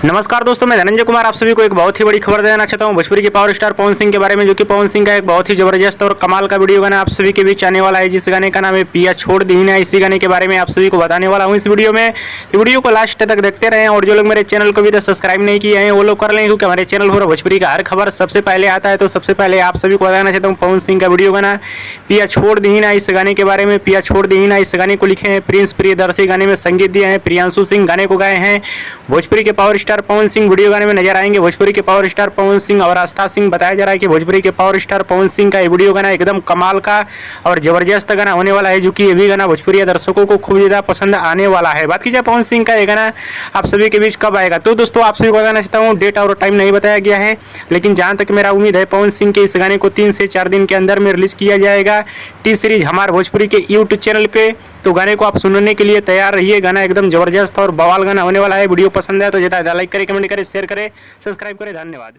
नमस्कार दोस्तों, मैं धनंजय कुमार आप सभी को एक बहुत ही बड़ी खबर देना चाहता हूं भोजपुरी के पावर स्टार पवन सिंह के बारे में, जो कि पवन सिंह का एक बहुत ही जबरदस्त और कमाल का वीडियो गाना आप सभी के बीच आने वाला है, जिस गाने का नाम है पिया छोड़ दी ना। इसी गाने के बारे में आप सभी को बताने वाला हूं इस वीडियो में। तो वीडियो को लास्ट तक देखते रहें, और जो लोग मेरे चैनल को भी तक सब्सक्राइब नहीं किए हैं वो लोग कर लें, क्योंकि हमारे चैनल पर भोजपुरी का हर खबर सबसे पहले आता है। तो सबसे पहले आप सभी को बताना चाहता हूँ पवन सिंह का वीडियो गाना पिया छोड़ दी ना, इस गाने के बारे में। पिया छोड़ दी ना इस गाने को लिखे हैं प्रिंस प्रियदर्शी, गाने में संगीत दिए हैं प्रियांशु सिंह, गाने को गाए हैं भोजपुरी के power star Pawan Singh. Video गाने में नजर आएंगे भोजपुरी के पावर स्टार पवन सिंह और आस्था सिंह। बताया जा रहा है कि भोजपुरी के पावर स्टार पवन सिंह का ये वीडियो गाना एकदम कमाल का और जबरदस्त गाना होने वाला है, जो कि ये भी गाना भोजपुरी दर्शकों को खूब ज्यादा पसंद आने वाला है। बात की जाए पवन सिंह का ये गाना आप सभी के बीच कब आएगा, तो दोस्तों आप सभी को बताना चाहता हूँ डेट और टाइम नहीं बताया गया है, लेकिन जहां तक मेरा उम्मीद है पवन सिंह के इस गाने को 3 से 4 दिन के अंदर में रिलीज किया जाएगा टी सीरीज हमारे भोजपुरी के यूट्यूब चैनल पे। तो गाने को आप सुनने के लिए तैयार रहिए, गाना एकदम जबरदस्त और बवाल गाना होने वाला है। वीडियो पसंद है तो ज़्यादा लाइक करें, कमेंट करें, शेयर करें, सब्सक्राइब करें। धन्यवाद।